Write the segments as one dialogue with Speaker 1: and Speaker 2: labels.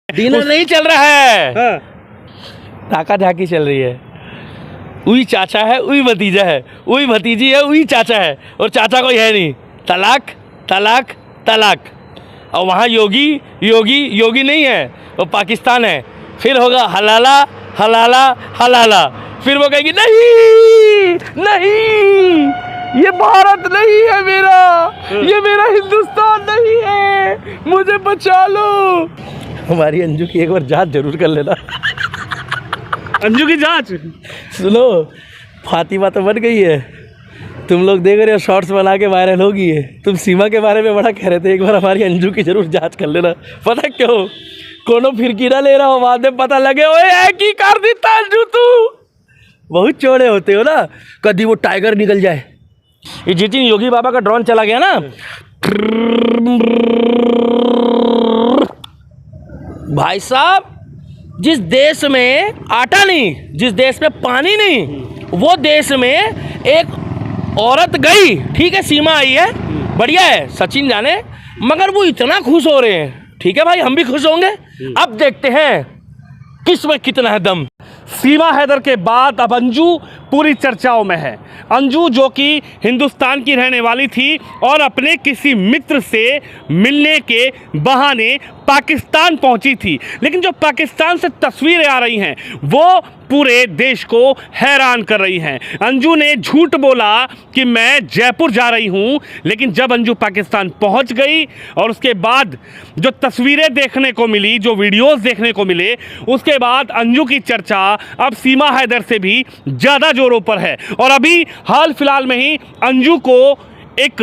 Speaker 1: Dinner नहीं चल रहा है,
Speaker 2: हाँ।
Speaker 1: ताका झाकी चल रही है। उई चाचा है, उई भतीजा है, उई भतीजी है, उई चाचा है, और चाचा कोई है नहीं। तलाक तलाक तलाक। और वहाँ योगी योगी योगी नहीं है, वो पाकिस्तान है। फिर होगा हलाला हलाला हलाला। फिर वो कहेगी नहीं नहीं, ये भारत नहीं है मेरा, ये मेरा हिंदुस्तान नहीं है, मुझे बचा लो। हमारी अंजू की एक बार जांच जरूर कर लेना।
Speaker 2: अंजू की जांच।
Speaker 1: सुनो, फातिमा तो बन गई है, तुम लोग देख रहे हो शॉर्ट्स बना के वायरल हो गई है। तुम सीमा के बारे में बड़ा कह रहे थे, एक बार हमारी अंजू की जरूर जांच कर लेना। पता क्यों? कोनो फिरकी ना ले रहा हो, बाद में पता लगे ओए एक ही कर देता अंजू तू। बहुत चौड़े होते हो ना, कभी वो टाइगर निकल जाए। ये जिस दिन योगी बाबा का ड्रोन चला गया ना, भाई साहब, जिस देश में आटा नहीं, जिस देश में पानी नहीं, वो देश में एक औरत गई, ठीक है, सीमा आई है, बढ़िया है, सचिन जाने, मगर वो इतना खुश हो रहे हैं। ठीक है भाई, हम भी खुश होंगे। अब देखते हैं किसमें कितना है दम।
Speaker 2: सीमा हैदर के बाद अब अंजू पूरी चर्चाओं में है। अंजू जो कि हिंदुस्तान की रहने वाली थी और अपने किसी मित्र से मिलने के बहाने पाकिस्तान पहुंची थी, लेकिन जो पाकिस्तान से तस्वीरें आ रही हैं वो पूरे देश को हैरान कर रही हैं। अंजू ने झूठ बोला कि मैं जयपुर जा रही हूं, लेकिन जब अंजू पाकिस्तान पहुंच गई और उसके बाद जो तस्वीरें देखने को मिली, जो वीडियोस देखने को मिले, उसके बाद अंजू की चर्चा अब सीमा हैदर से भी ज़्यादा जोरों पर है। और अभी हाल फिलहाल में ही अंजू को एक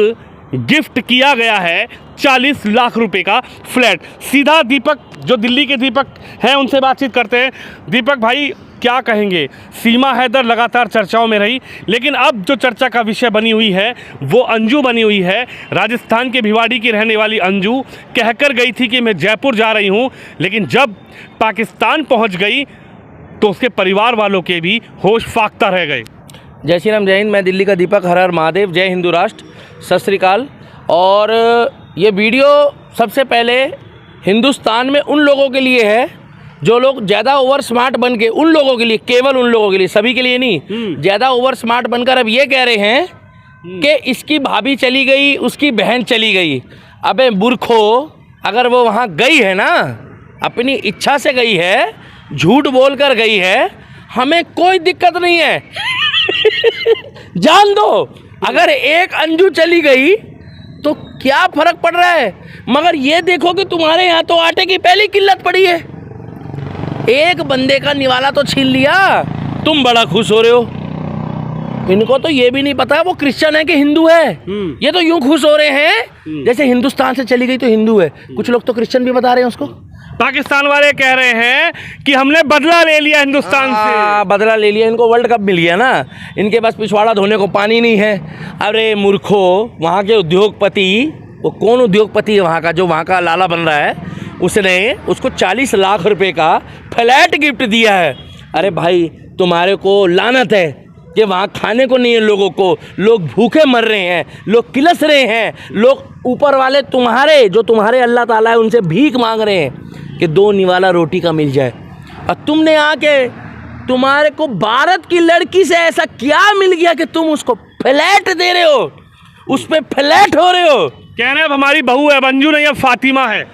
Speaker 2: गिफ्ट किया गया है 40 लाख रुपए का फ्लैट। सीधा दीपक, जो दिल्ली के दीपक हैं, उनसे बातचीत करते हैं। दीपक भाई, क्या कहेंगे? सीमा हैदर लगातार चर्चाओं में रही, लेकिन अब जो चर्चा का विषय बनी हुई है वो अंजू बनी हुई है। राजस्थान के भिवाड़ी की रहने वाली अंजू कहकर गई थी कि मैं जयपुर जा रही हूं, लेकिन जब पाकिस्तान पहुंच गई तो उसके परिवार वालों के भी होश फाख्ता रह गए।
Speaker 1: जय श्री राम, जय हिंद। मैं दिल्ली का दीपक, हर हर महादेव, जय हिंदू राष्ट्र, सत श्री अकाल। और ये वीडियो सबसे पहले हिंदुस्तान में उन लोगों के लिए है जो लोग ज़्यादा ओवर स्मार्ट बन के, उन लोगों के लिए, केवल उन लोगों के लिए, सभी के लिए नहीं, ज़्यादा ओवर स्मार्ट बनकर अब ये कह रहे हैं कि इसकी भाभी चली गई, उसकी बहन चली गई। अबे मूर्खो, अगर वो वहाँ गई है ना, अपनी इच्छा से गई है, झूठ बोल कर गई है, हमें कोई दिक्कत नहीं है। जान दो, अगर एक अंजू चली गई तो क्या फर्क पड़ रहा है, मगर ये देखो कि तुम्हारे यहाँ तो आटे की पहली किल्लत पड़ी है। एक बंदे का निवाला तो छीन लिया, तुम बड़ा खुश हो रहे हो। इनको तो ये भी नहीं पता वो क्रिश्चियन है कि हिंदू है। ये तो यूं खुश हो रहे हैं जैसे हिंदुस्तान से चली गई तो हिंदू है। कुछ लोग तो क्रिश्चियन भी बता रहे हैं उसको।
Speaker 2: पाकिस्तान वाले कह रहे हैं कि हमने बदला ले लिया हिंदुस्तान से।
Speaker 1: बदला ले लिया, इनको वर्ल्ड कप मिल गया ना, इनके पास पिछवाड़ा धोने को पानी नहीं है। अरे मूर्खो, वहाँ के उद्योगपति, वो कौन उद्योगपति है वहाँ का जो वहाँ का लाला बन रहा है, उसने उसको 40 लाख रुपए का फ्लैट गिफ्ट दिया है। अरे भाई, तुम्हारे को लानत है कि वहाँ खाने को नहीं है लोगों को, लोग भूखे मर रहे हैं, लोग किलस रहे हैं, लोग ऊपर वाले तुम्हारे, जो तुम्हारे अल्लाह ताला है, उनसे भीख मांग रहे हैं कि 2 निवाला रोटी का मिल जाए। और तुमने आके, तुम्हारे को भारत की लड़की से ऐसा क्या मिल गया कि तुम उसको फ्लैट दे रहे हो, उस पर फ्लैट हो रहे हो।
Speaker 2: कह रहे हैं अब हमारी बहू है, अंजू नहीं, अब फातिमा है।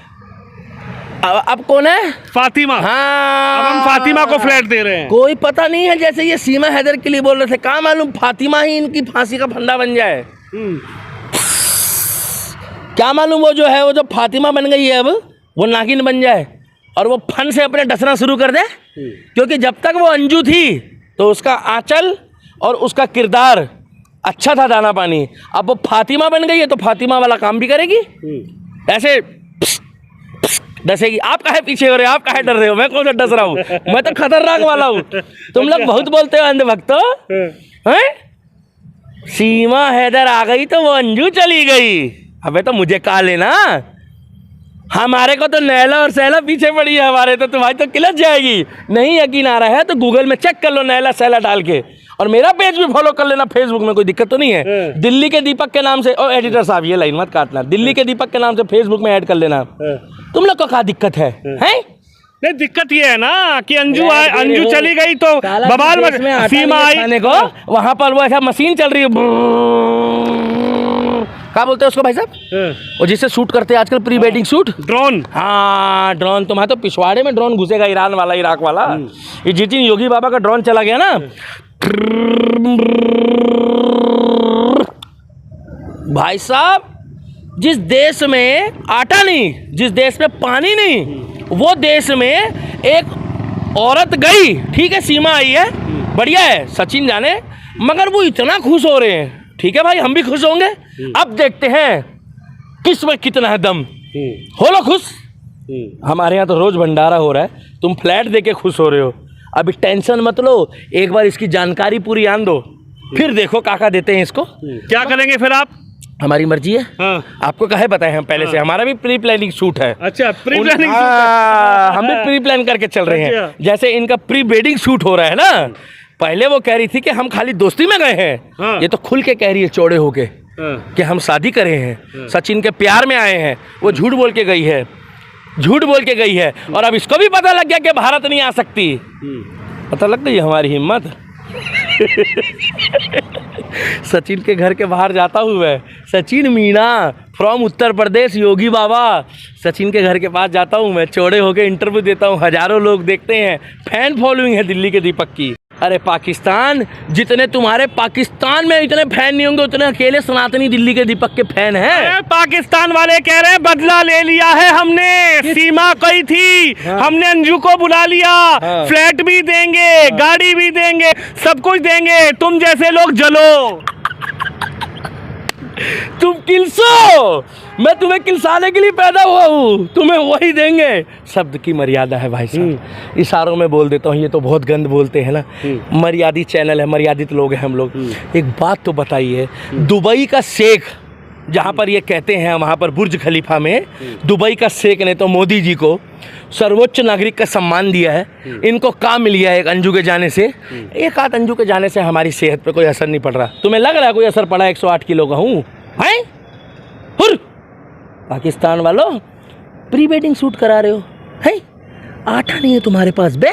Speaker 1: अब कौन है?
Speaker 2: फातिमा।
Speaker 1: हाँ,
Speaker 2: अब हम फातिमा को फ्लैट दे रहे हैं।
Speaker 1: कोई पता नहीं है, जैसे ये सीमा हैदर के लिए बोल रहे थे, कहाँ मालूम फातिमा ही इनकी फांसी का फंदा बन जाए। क्या मालूम वो जो है, वो जो फातिमा बन गई है अब, वो नागिन बन जाए और वो फन से अपने डसना शुरू कर दे। क्योंकि जब तक वो अंजू थी तो उसका आंचल और उसका किरदार अच्छा था, दाना पानी। अब वो फातिमा बन गई है तो फातिमा वाला काम भी करेगी, ऐसे डसेगी। आप काहे पीछे हो रहे हो, आप काहे डर रहे हो? मैं कौन सा डस रहा हूँ, मैं तो खतरनाक वाला हूँ। तुम लोग बहुत बोलते हो अंधभक्तो हैं। सीमा हैदर आ गई तो वो अंजू चली गई। अबे तो मुझे कहा लेना, हमारे को तो नैला और सैला पीछे पड़ी है, हमारे तो तुम्हारी तो किलत जाएगी। नहीं यकीन आ रहा है तो गूगल में चेक कर लो नैला सैला डाल के, और मेरा पेज भी फॉलो कर लेना फेसबुक में, कोई दिक्कत तो नहीं है। दिल्ली के दीपक के नाम से, और एडिटर साहब ये लाइन मत काटना, दिल्ली के दीपक के नाम से फेसबुक में ऐड कर लेना। तुम लोग को क्या दिक्कत है?
Speaker 2: नहीं, दिक्कत ये है ना कि अंजू चली गई तो बवाल सीमा आई
Speaker 1: को, वहां पर वो ऐसा मशीन चल रही है, क्या बोलते हैं उसको भाई साहब, और जिससे शूट करते हैं आजकल प्री वेडिंग शूट,
Speaker 2: ड्रोन।
Speaker 1: हाँ ड्रोन, तुम्हारे तो पिछवाड़े में ड्रोन घुसेगा, ईरान वाला, इराक वाला। ये जिस दिन योगी बाबा का ड्रोन चला गया ना, भाई साहब, जिस देश में आटा नहीं, जिस देश में पानी नहीं, वो देश में एक औरत गई, ठीक है सीमा आई है, बढ़िया है, सचिन जाने, मगर वो इतना खुश हो रहे हैं, ठीक है भाई हम भी खुश होंगे। अब देखते हैं किसमें कितना है दम, हो लो खुश। हमारे यहाँ तो रोज भंडारा हो रहा है, तुम फ्लैट देके खुश हो रहे हो, अभी टेंशन मत लो, एक बार इसकी जानकारी पूरी आन दो, फिर देखो काका देते हैं इसको।
Speaker 2: क्या करेंगे फिर आप?
Speaker 1: हमारी मर्जी है।
Speaker 2: हाँ।
Speaker 1: आपको कहे बताए हम पहले से, हमारा भी प्री प्लानिंग शूट है।
Speaker 2: अच्छा, प्री प्लानिंग
Speaker 1: हम भी प्री प्लान करके चल रहे हैं। जैसे इनका प्री वेडिंग शूट हो रहा है ना, पहले वो कह रही थी कि हम खाली दोस्ती में गए हैं, ये तो खुल के कह रही है चौड़े होके कि हम शादी करे हैं, सचिन के प्यार में आए हैं। वो झूठ बोल के गई है, झूठ बोल के गई है, और अब इसको भी पता लग गया कि भारत नहीं आ सकती। पता लग गई हमारी हिम्मत। सचिन के घर के बाहर जाता हूँ मैं, सचिन मीणा फ्रॉम उत्तर प्रदेश, योगी बाबा, सचिन के घर के पास जाता हूँ मैं, चौड़े होके इंटरव्यू देता हूँ, हजारों लोग देखते हैं, फैन फॉलोइंग है दिल्ली के दीपक की। अरे पाकिस्तान, जितने तुम्हारे पाकिस्तान में इतने फैन नहीं होंगे, उतने अकेले सनातनी दिल्ली के दीपक के फैन हैं।
Speaker 2: पाकिस्तान वाले कह रहे हैं बदला ले लिया है हमने, सीमा कही थी, हमने अंजू को बुला लिया, फ्लैट भी देंगे, गाड़ी भी देंगे, सब कुछ देंगे, तुम जैसे लोग जलो।
Speaker 1: तुम किलसो, मैं तुम्हें किलसाने के लिए पैदा हुआ हूँ, तुम्हें वही देंगे। शब्द की मर्यादा है भाई साहब, इशारों में बोल देता हूँ, ये तो बहुत गंद बोलते हैं ना, मर्यादित चैनल है, मर्यादित लोग हैं हम लोग। एक बात तो बताइए, दुबई का शेख, जहाँ पर ये कहते हैं वहाँ पर बुर्ज खलीफा में, दुबई का शेख ने तो मोदी जी को सर्वोच्च नागरिक का सम्मान दिया है, इनको काम मिल गया है एक अंजू के जाने से। एक आध अंजू के जाने से हमारी सेहत पे कोई असर नहीं पड़ रहा, तुम्हें लग रहा है कोई असर पड़ा? 108 किलो का हूँ, हैं? हुर पाकिस्तान वालों, प्री वेडिंग शूट करा रहे हो, हैं? आटा नहीं है तुम्हारे पास बे?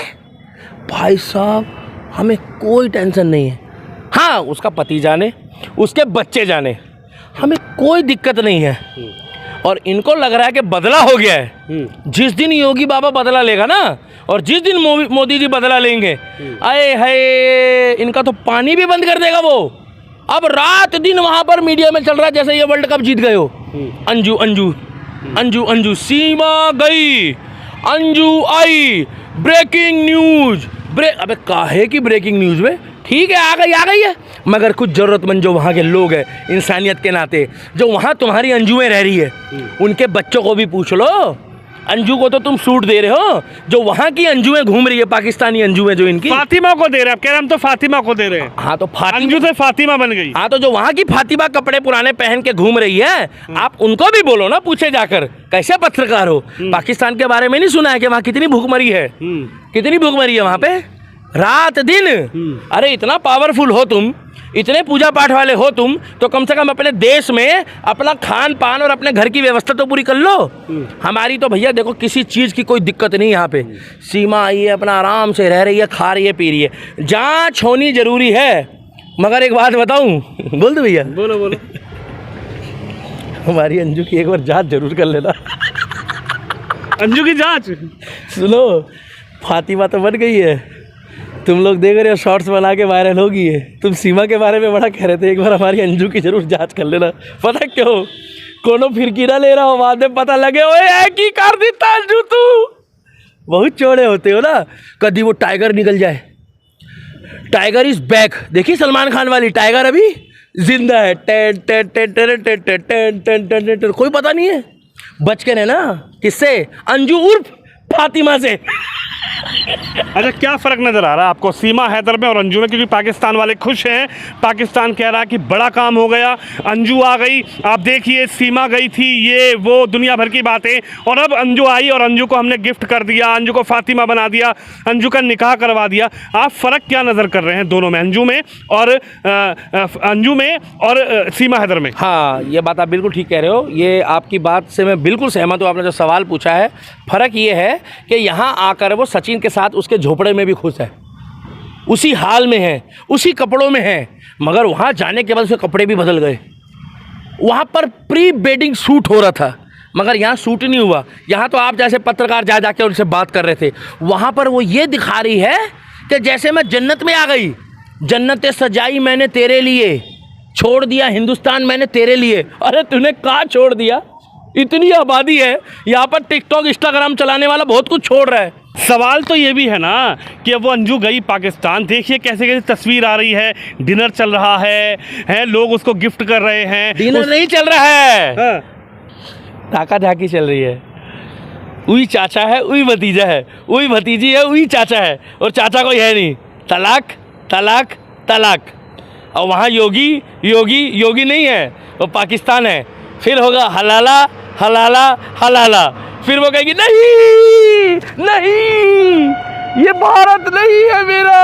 Speaker 1: भाई साहब हमें कोई टेंशन नहीं है, हाँ उसका पति जाने, उसके बच्चे जाने, हमें कोई दिक्कत नहीं है। और इनको लग रहा है कि बदला हो गया है। जिस दिन योगी बाबा बदला लेगा ना, और जिस दिन मोदी जी बदला लेंगे, आए हाय, इनका तो पानी भी बंद कर देगा वो। अब रात दिन वहां पर मीडिया में चल रहा है जैसे ये वर्ल्ड कप जीत गए हो। अंजू अंजू अंजू अंजू, सीमा गई, अंजू आई, ब्रेकिंग न्यूज। अबे काहे की ब्रेकिंग न्यूज में? ठीक है आ गई है, मगर कुछ ज़रूरतमंद जो वहाँ के लोग हैं इंसानियत के नाते, जो वहाँ तुम्हारी अंजुएं रह रही है, उनके बच्चों को भी पूछ लो। अंजू को तो तुम सूट दे रहे हो, जो वहाँ की अंजुएं घूम रही है, पाकिस्तानी अंजुएं जो इनकी,
Speaker 2: फातिमा को दे रहे हैं, कह रहे हम तो फातिमा को दे रहे हैं।
Speaker 1: हाँ तो
Speaker 2: अंजू से फातिमा बन गई।
Speaker 1: हाँ तो जो वहाँ की फातिमा कपड़े पुराने पहन के घूम रही है, आप उनको भी बोलो ना, पूछे जाकर कैसे पत्रकार हो, पाकिस्तान के बारे में नहीं सुना है कि वहाँ कितनी भूखमरी है, कितनी भूखमरी है वहाँ पे रात दिन। अरे इतना पावरफुल हो तुम, इतने पूजा पाठ वाले हो तुम, तो कम से कम अपने देश में अपना खान पान और अपने घर की व्यवस्था तो पूरी कर लो। हमारी तो भैया देखो किसी चीज़ की कोई दिक्कत नहीं यहाँ पे। सीमा आई है, अपना आराम से रह रही है, खा रही है, पी रही है। जांच होनी जरूरी है, मगर एक बात बताऊँ, बोल दो भैया।
Speaker 2: बोलो बोलो।
Speaker 1: हमारी अंजू की एक बार जांच जरूर कर लेना।
Speaker 2: अंजू की जांच
Speaker 1: सुनो, फातिमा तो बन गई है, तुम लोग देख रहे हो शॉर्ट्स बना के वायरल होगी है। तुम सीमा के बारे में बड़ा कह रहे थे, एक बार हमारी अंजू की जरूर जांच कर लेना। पता क्यों? कोनो फिरकी ना ले रहा हो, बाद में पता लगे ओए है की कर देता अंजू तू। बहुत चौड़े होते हो ना, कभी वो टाइगर निकल जाए। टाइगर इज बैक, देखिए सलमान खान वाली, टाइगर अभी जिंदा है। Ten ten ten ten ten ten ten ten ten, कोई पता नहीं है। बच के रहना। किससे? अंजू उर्फ फातिमा से।
Speaker 2: अच्छा, क्या फ़र्क नज़र आ रहा है आपको सीमा हैदर में और अंजू में? क्योंकि पाकिस्तान वाले खुश हैं, पाकिस्तान कह रहा है कि बड़ा काम हो गया, अंजू आ गई। आप देखिए, सीमा गई थी, ये वो दुनिया भर की बातें, और अब अंजू आई और अंजू को हमने गिफ्ट कर दिया, अंजू को फातिमा बना दिया, अंजू का निकाह करवा दिया। आप फ़र्क क्या नज़र कर रहे हैं दोनों में, अंजू में और सीमा हैदर में?
Speaker 1: हाँ, ये बात आप बिल्कुल ठीक कह रहे हो। ये आपकी बात से मैं बिल्कुल सहमत हूँ। आपने जो सवाल पूछा है, फ़र्क ये है कि यहाँ आकर वो सचिन के साथ उसके झोपड़े में भी खुश है, उसी हाल में है, उसी कपड़ों में है, मगर वहाँ जाने के बाद उसके कपड़े भी बदल गए। वहाँ पर प्री वेडिंग शूट हो रहा था, मगर यहाँ शूट नहीं हुआ। यहाँ तो आप जैसे पत्रकार जा जाके उनसे बात कर रहे थे, वहाँ पर वो ये दिखा रही है कि जैसे मैं जन्नत में आ गई, जन्नतें सजाई मैंने तेरे लिए, छोड़ दिया हिंदुस्तान मैंने तेरे लिए। अरे तूने कहाँ छोड़ दिया? इतनी आबादी है यहाँ पर, टिकटॉक इंस्टाग्राम चलाने वाला बहुत कुछ छोड़ रहा है।
Speaker 2: सवाल तो ये भी है ना कि अब वो अंजू गई पाकिस्तान, देखिए कैसे कैसे तस्वीर आ रही है, डिनर चल रहा है, लोग उसको गिफ्ट कर रहे हैं।
Speaker 1: डिनर नहीं चल रहा है,
Speaker 2: हाँ।
Speaker 1: ताका झाकी चल रही है। उई चाचा है, उई भतीजा है, उई भतीजी है, उई चाचा है, और चाचा कोई है नहीं। तलाक तलाक तलाक। और वहाँ योगी योगी योगी नहीं है, वो पाकिस्तान है। फिर होगा हलाला हलाला हलाला, फिर वो कहेगी नहीं नहीं, ये भारत नहीं है मेरा,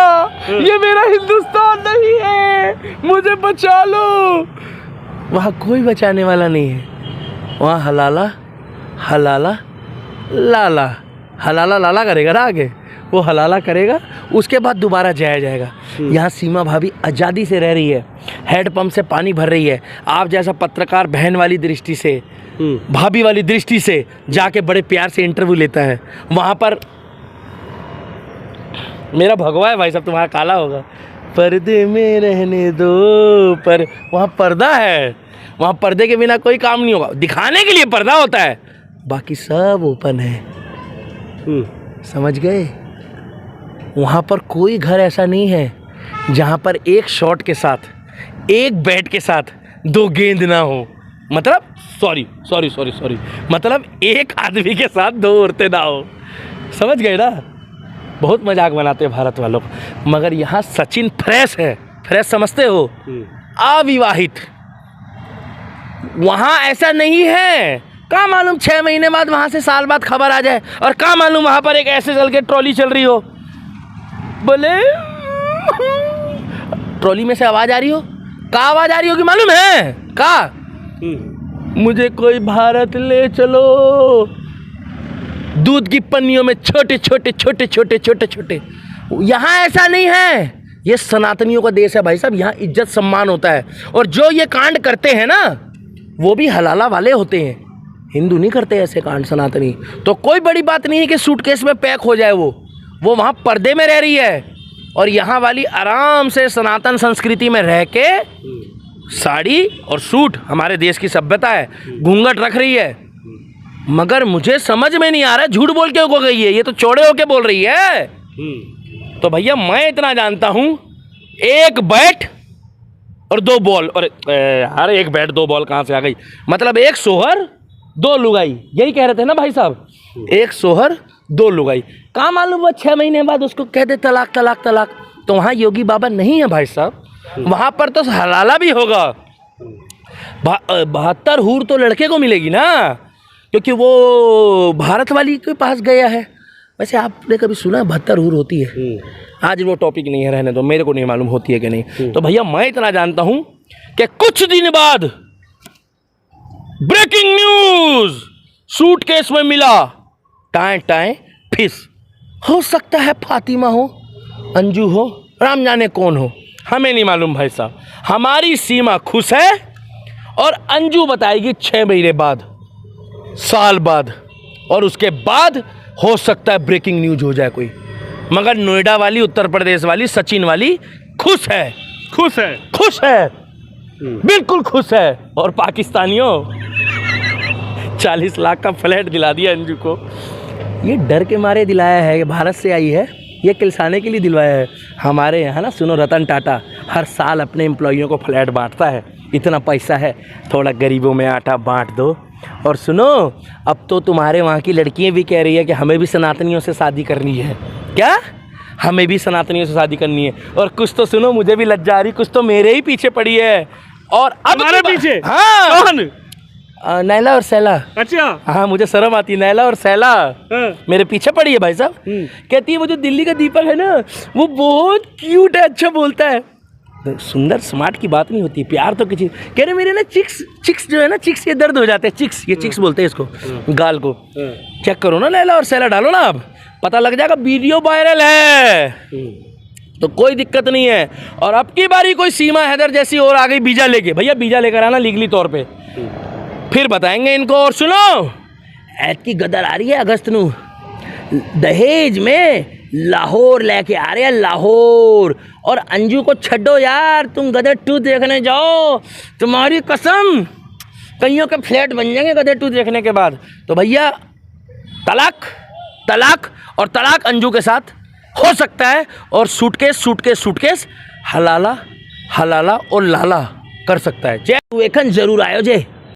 Speaker 1: ये मेरा हिंदुस्तान नहीं है, मुझे बचा लो। वहाँ कोई बचाने वाला नहीं है। वहाँ हलाला हलाला लाला, हलाला लाला करेगा ना आगे, वो हलाला करेगा, उसके बाद दोबारा जाया जाएगा। यहाँ सीमा भाभी आज़ादी से रह रही है, हैंडपम्प से पानी भर रही है। आप जैसा पत्रकार बहन वाली दृष्टि से, भाभी वाली दृष्टि से जाके बड़े प्यार से इंटरव्यू लेता है। वहाँ पर मेरा भगवा है भाई साहब, तुम्हारा काला होगा। पर्दे में रहने दो, पर वहाँ पर्दा है, वहाँ पर्दे के बिना कोई काम नहीं होगा। दिखाने के लिए पर्दा होता है, बाकी सब ओपन है। समझ गए? वहाँ पर कोई घर ऐसा नहीं है जहाँ पर एक शॉट के साथ, एक बैट के साथ दो गेंद ना हो। मतलब सॉरी, मतलब एक आदमी के साथ दो औरतें ना हो। समझ गए ना? बहुत मजाक बनाते हैं भारत वालों को, मगर यहाँ सचिन फ्रेश है। फ्रेश समझते हो? अविवाहित। वहाँ ऐसा नहीं है। क्या मालूम 6 महीने बाद, वहाँ से साल बाद खबर आ जाए, और क्या मालूम वहाँ पर एक ऐसे चल के ट्रॉली चल रही हो, बोले ट्रॉली में से आवाज़ आ रही हो। क्या आवाज़ आ रही होगी मालूम है? क्या? मुझे कोई भारत ले चलो। दूध की पन्नियों में छोटे छोटे छोटे छोटे छोटे छोटे। यहाँ ऐसा नहीं है। ये सनातनियों का देश है भाई साहब, यहाँ इज्जत सम्मान होता है। और जो ये कांड करते हैं ना, वो भी हलाला वाले होते हैं, हिंदू नहीं करते ऐसे कांड, सनातनी। तो कोई बड़ी बात नहीं है कि सूटकेस में पैक हो जाए। वो वहाँ पर्दे में रह रही है, और यहाँ वाली आराम से सनातन संस्कृति में रह के साड़ी और सूट, हमारे देश की सभ्यता है, घूंघट रख रही है। मगर मुझे समझ में नहीं आ रहा है झूठ बोल के हो गई है, ये तो चौड़े होके बोल रही है। तो भैया मैं इतना जानता हूँ, एक बैट और 2 बॉल, और अरे एक बैट 2 बॉल कहाँ से आ गई? मतलब एक सोहर 2 लुगाई, यही कह रहे थे ना भाई साहब? एक सोहर 2 लुगाई। कहाँ मालूम वो 6 महीने बाद उसको कह दे तलाक तलाक तलाक। तो वहाँ योगी बाबा नहीं है भाई साहब, वहाँ पर तो हलाला भी होगा। 72 हूर तो लड़के को मिलेगी ना, क्योंकि वो भारत वाली के पास गया है। वैसे आपने कभी सुना 72 हूर होती है? आज वो टॉपिक नहीं है, रहने दो, मेरे को नहीं मालूम होती है कि नहीं। तो भैया मैं इतना जानता हूँ कि कुछ दिन बाद ब्रेकिंग न्यूज, सूटकेस में मिला टाएं टाएं फिस। हो सकता है फातिमा हो, अंजू हो, राम जाने कौन हो, हमें नहीं मालूम भाई साहब। हमारी सीमा खुश है, और अंजू बताएगी 6 महीने बाद, साल बाद, और उसके बाद हो सकता है ब्रेकिंग न्यूज हो जाए कोई। मगर नोएडा वाली, उत्तर प्रदेश वाली, सचिन वाली खुश है,
Speaker 2: खुश है,
Speaker 1: खुश है, बिल्कुल खुश है। और पाकिस्तानियों 40 लाख का फ्लैट दिला दिया अंजू को। ये डर के मारे दिलाया है, भारत से आई है, ये किलसाने के लिए दिलवाया है। हमारे यहाँ ना सुनो, रतन टाटा हर साल अपने एम्प्लॉइयों को फ्लैट बांटता है। इतना पैसा है, थोड़ा गरीबों में आटा बांट दो। और सुनो, अब तो तुम्हारे वहाँ की लड़कियाँ भी कह रही है कि हमें भी सनातनियों से शादी करनी है। क्या? हमें भी सनातनियों से शादी करनी है। और कुछ तो सुनो, मुझे भी लज्जा आ रही, कुछ तो मेरे ही पीछे पड़ी है। और अब
Speaker 2: हमारे पीछे?
Speaker 1: हाँ,
Speaker 2: कौन?
Speaker 1: नैला और सैला।
Speaker 2: अच्छा।
Speaker 1: हाँ, मुझे शर्म आती है। नैला और सैला
Speaker 2: हाँ।
Speaker 1: मेरे पीछे पड़ी है भाई साहब। कहती है वो जो दिल्ली का दीपक है ना, वो बहुत क्यूट है, अच्छा बोलता है। तो सुंदर स्मार्ट की बात नहीं होती, प्यार तो किसी। कह रहे मेरे ना चिक्स जो है ना, चिक्स के दर्द हो जाते हैं। चिक्स, ये चिक्स बोलते हैं इसको, गाल को। चेक करो ना, नैला और सैला डालो ना, आप पता लग जाएगा, वीडियो वायरल है, तो कोई दिक्कत नहीं है। और अब की बारी कोई सीमा हैदर जैसी और आ गई वीजा लेके, भैया वीजा लेकर आना लीगली तौर पे, फिर बताएंगे इनको। और सुनो, ऐत की गदर आ रही है अगस्त नू, दहेज में लाहौर लेके आ रहे हैं, लाहौर। और अंजू को छड्डो यार, तुम गदर 2 देखने जाओ, तुम्हारी कसम कईयों के फ्लैट बन जाएंगे गदर 2 देखने के बाद। तो भैया तलाक, तलाक और तलाक अंजू के साथ हो सकता है। और सूटकेस हलाला और लाला कर सकता है। जय वेखन जरूर आयो जे।